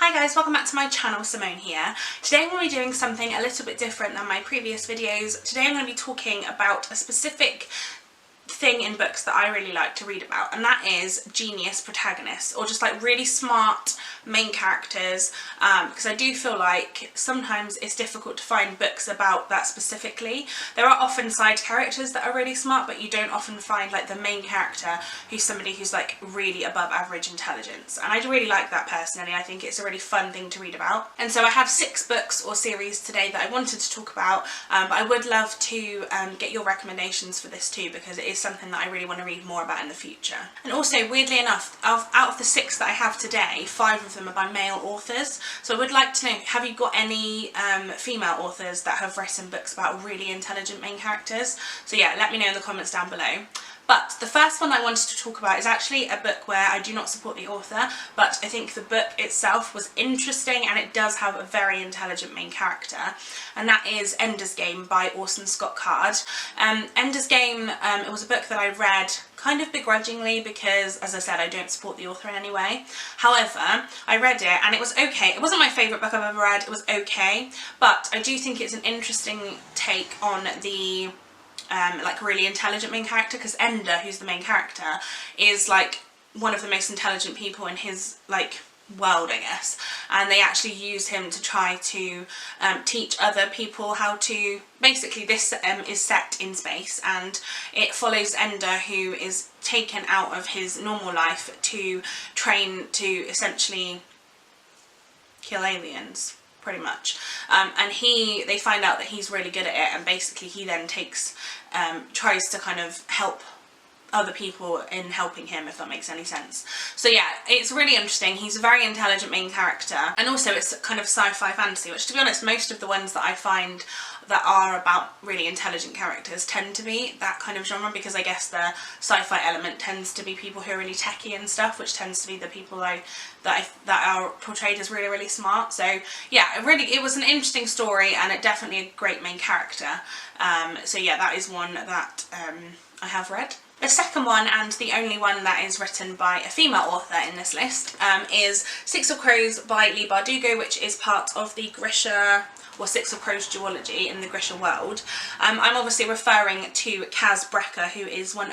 Hi guys, welcome back to my channel, Simone here. Today I'm going to be doing something a little bit different than my previous videos. Today I'm going to be talking about a specific thing in books that I really like to read about, and that is genius protagonists, or just like really smart main characters, because I do feel like sometimes it's difficult to find books about that specifically. There are often side characters that are really smart, but you don't often find like the main character who's somebody who's like really above average intelligence, and I really like that personally. I think it's a really fun thing to read about. And so I have 6 books or series today that I wanted to talk about, but I would love to get your recommendations for this too, because it is something that I really want to read more about in the future. And also, weirdly enough, out of the 6 that I have today, 5 of them are by male authors. So I would like to know, have you got any female authors that have written books about really intelligent main characters? So yeah, let me know in the comments down below. But the first one I wanted to talk about is actually a book where I do not support the author, but I think the book itself was interesting and it does have a very intelligent main character, and that is Ender's Game by Orson Scott Card. Ender's Game, it was a book that I read kind of begrudgingly because, as I said, I don't support the author in any way. However, I read it and it was okay. It wasn't my favourite book I've ever read, it was okay, but I do think it's an interesting take on the like really intelligent main character, because Ender, who's the main character, is like one of the most intelligent people in his like world, I guess, and they actually use him to try to teach other people how to, basically this is set in space and it follows Ender, who is taken out of his normal life to train to essentially kill aliens, pretty much, and they find out that he's really good at it, and basically he then tries to kind of help other people in helping him, if that makes any sense. So yeah, it's really interesting. He's a very intelligent main character, and also it's kind of sci-fi fantasy, which, to be honest, most of the ones that I find that are about really intelligent characters tend to be that kind of genre, because I guess the sci-fi element tends to be people who are really techie and stuff, which tends to be the people that are portrayed as really, really smart. So yeah, it was an interesting story, and it definitely a great main character. So yeah, that is one that I have read. The second one, and the only one that is written by a female author in this list, is Six of Crows by Leigh Bardugo, which is part of the Grisha, or Six of Crows duology in the Grisha world. I'm obviously referring to Kaz Brecker, who is one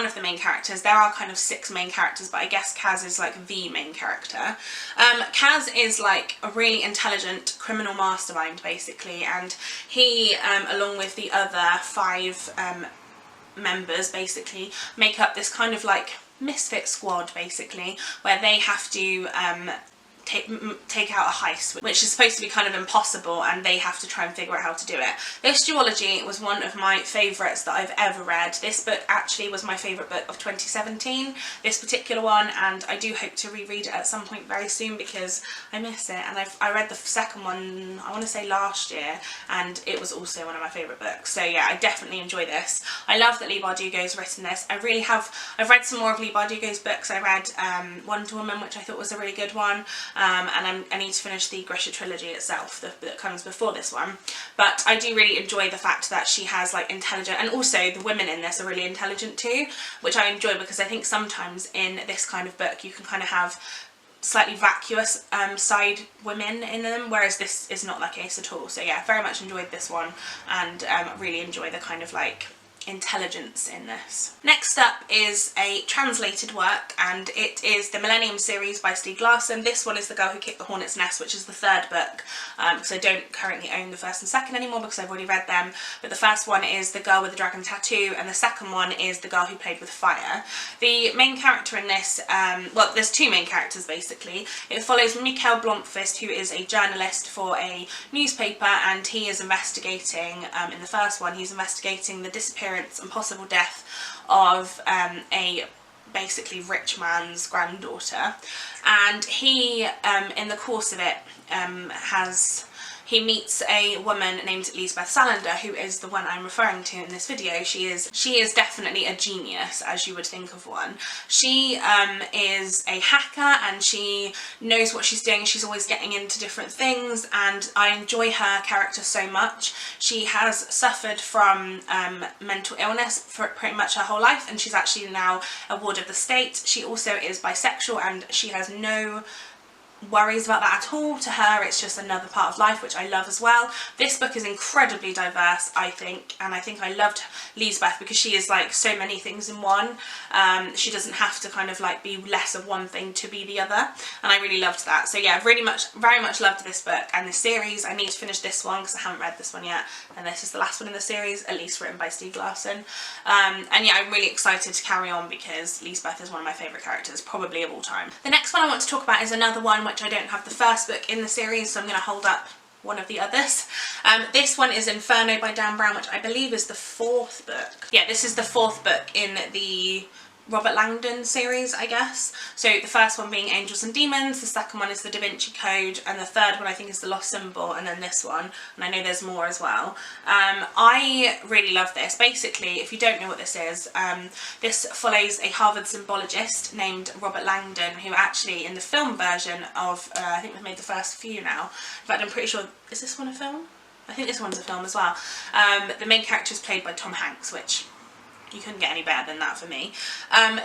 of the main characters. There are kind of 6 main characters, but I guess Kaz is like the main character. Kaz is like a really intelligent criminal mastermind, basically, and he, along with the other 5 members, basically make up this kind of like misfit squad, basically, where they have to take out a heist, which is supposed to be kind of impossible, and they have to try and figure out how to do it. This duology was one of my favourites that I've ever read. This book actually was my favourite book of 2017, this particular one, and I do hope to reread it at some point very soon because I miss it. And I read the second one, I want to say last year, and it was also one of my favourite books. So yeah, I definitely enjoy this. I love that Leigh Bardugo's written this. I've read some more of Leigh Bardugo's books. I read Wonder Woman, which I thought was a really good one. And I need to finish the Grisha trilogy itself that comes before this one. But I do really enjoy the fact that she has like intelligent, and also the women in this are really intelligent too, which I enjoy, because I think sometimes in this kind of book you can kind of have slightly vacuous side women in them, whereas this is not that case at all. So yeah, very much enjoyed this one, and really enjoy the kind of like intelligence in this. Next up is a translated work, and it is the Millennium series by Stieg Larsson. This one is The Girl Who Kicked the Hornet's Nest, which is the 3rd book, because I don't currently own the 1st and 2nd anymore because I've already read them. But the first one is The Girl with the Dragon Tattoo, and the second one is The Girl Who Played with Fire. The main character in this, well, there's 2 main characters basically. It follows Mikael Blomqvist, who is a journalist for a newspaper, and he is investigating, in the first one, he's investigating the disappearance and possible death of a basically rich man's granddaughter, and he in the course of it he meets a woman named Lisbeth Salander, who is the one I'm referring to in this video. She is definitely a genius, as you would think of one. She is a hacker, and she knows what she's doing. She's always getting into different things, and I enjoy her character so much. She has suffered from mental illness for pretty much her whole life, and she's actually now a ward of the state. She also is bisexual, and she has no worries about that at all. To her it's just another part of life, which I love as well. This book is incredibly diverse, I think, and I think I loved Lisbeth because she is like so many things in one. She doesn't have to kind of like be less of one thing to be the other, and I really loved that. So yeah, very much loved this book and this series. I need to finish this one because I haven't read this one yet, and this is the last one in the series, at least written by Steve Larson. And yeah, I'm really excited to carry on because Lisbeth is one of my favourite characters, probably of all time. The next one I want to talk about is another one which I don't have the first book in the series, so I'm going to hold up one of the others. This one is Inferno by Dan Brown, which I believe is the 4th book. Yeah, this is the 4th book in the Robert Langdon series, I guess. So the first one being Angels and Demons, the second one is the Da Vinci Code, and the third one I think is the Lost Symbol, and then this one, and I know there's more as well. I really love this. Basically, if you don't know what this is, this follows a Harvard symbologist named Robert Langdon, who actually in the film version of, I think they've made the first few now, in fact I'm pretty sure, is this one a film? I think this one's a film as well. The main character is played by Tom Hanks, which you couldn't get any better than that for me.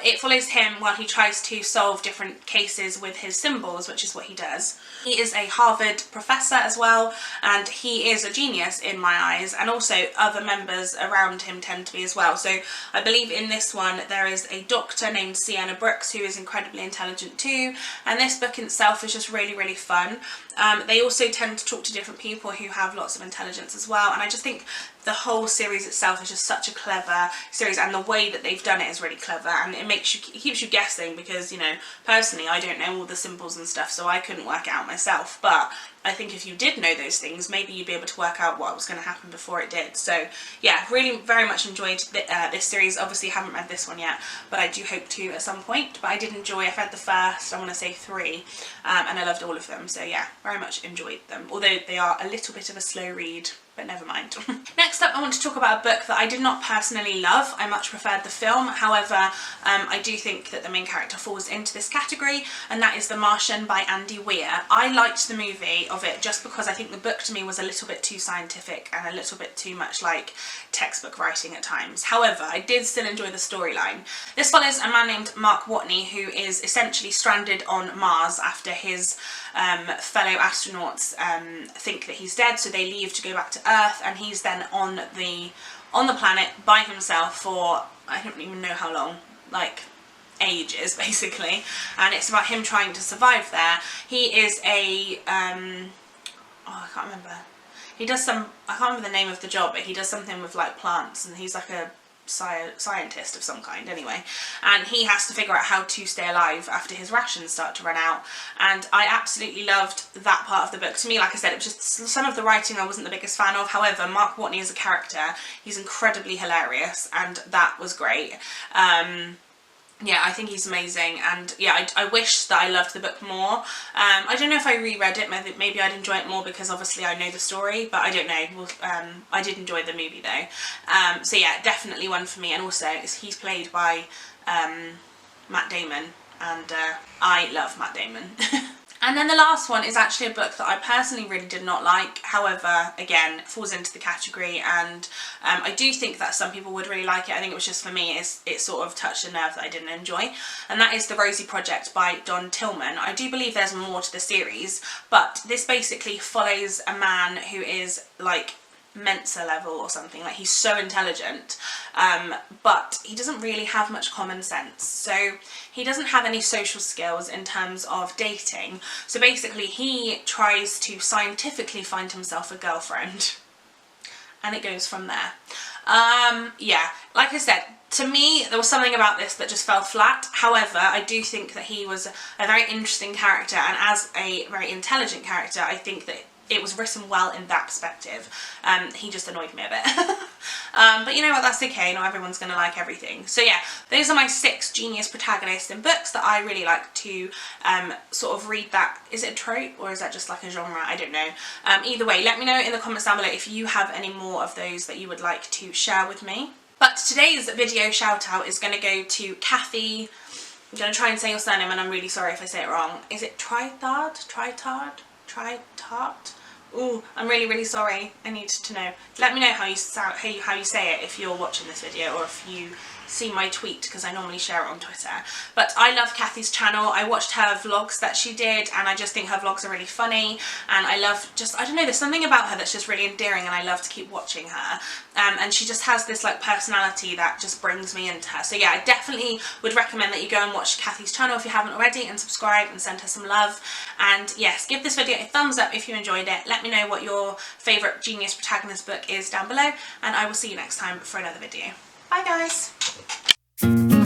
It follows him while he tries to solve different cases with his symbols, which is what he does. He is a Harvard professor as well, and he is a genius in my eyes, and also other members around him tend to be as well. So I believe in this one there is a doctor named Sienna Brooks who is incredibly intelligent too, and this book in itself is just really, really fun. They also tend to talk to different people who have lots of intelligence as well, and I just think the whole series itself is just such a clever series, and the way that they've done it is really clever, and it keeps you guessing because, you know, personally I don't know all the symbols and stuff, so I couldn't work it out myself, but I think if you did know those things, maybe you'd be able to work out what was going to happen before it did. So yeah, really very much enjoyed this series. Obviously haven't read this one yet, but I do hope to at some point. But I did enjoy, I've read the first, I want to say 3, and I loved all of them. So yeah, very much enjoyed them, although they are a little bit of a slow read, but never mind. Next up, I want to talk about a book that I did not personally love. I much preferred the film. However, I do think that the main character falls into this category, and that is The Martian by Andy Weir. I liked the movie of it just because I think the book to me was a little bit too scientific and a little bit too much like textbook writing at times. However, I did still enjoy the storyline. This follows a man named Mark Watney who is essentially stranded on Mars after his fellow astronauts think that he's dead, so they leave to go back to Earth, and he's then on the planet by himself for I don't even know how long, like ages basically, and it's about him trying to survive there. He is a I can't remember. He does some, I can't remember the name of the job, but he does something with like plants, and he's like a scientist of some kind anyway, and he has to figure out how to stay alive after his rations start to run out, and I absolutely loved that part of the book. To me, like I said, it was just some of the writing I wasn't the biggest fan of. However, Mark Watney as a character, he's incredibly hilarious, and that was great. Yeah, I think he's amazing, and yeah, I wish that I loved the book more. I don't know if I reread it, maybe I'd enjoy it more because obviously I know the story, but I don't know. Well, I did enjoy the movie though. So yeah, definitely one for me, and also he's played by Matt Damon, and I love Matt Damon. And then the last one is actually a book that I personally really did not like. However, again, it falls into the category, and I do think that some people would really like it. I think it was just for me, it sort of touched a nerve that I didn't enjoy, and that is The Rosie Project by Don Tillman. I do believe there's more to the series, but this basically follows a man who is like Mensa level or something, like he's so intelligent, but he doesn't really have much common sense, so he doesn't have any social skills in terms of dating. So basically he tries to scientifically find himself a girlfriend, and it goes from there. Yeah, like I said, to me there was something about this that just fell flat. However, I do think that he was a very interesting character, and as a very intelligent character, I think that it was written well in that perspective. He just annoyed me a bit. But you know what, that's okay, not everyone's going to like everything. So yeah, those are my 6 genius protagonists in books that I really like to sort of read. That, is it a trope or is that just like a genre? I don't know. Either way, let me know in the comments down below if you have any more of those that you would like to share with me. But today's video shout out is going to go to Kathy. I'm going to try and say your surname, and I'm really sorry if I say it wrong. Is it Trithardt? Ooh, I'm really, really sorry. I need to know. Let me know how you say it if you're watching this video, or if you see my tweet because I normally share it on Twitter. But I love Kathy's channel. I watched her vlogs that she did, and I just think her vlogs are really funny, and I love I don't know, there's something about her that's just really endearing, and I love to keep watching her. And she just has this like personality that just brings me into her. So yeah, I definitely would recommend that you go and watch Kathy's channel if you haven't already, and subscribe and send her some love. And yes, give this video a thumbs up if you enjoyed it. Let me know what your favourite Genius Protagonist book is down below, and I will see you next time for another video. Bye guys!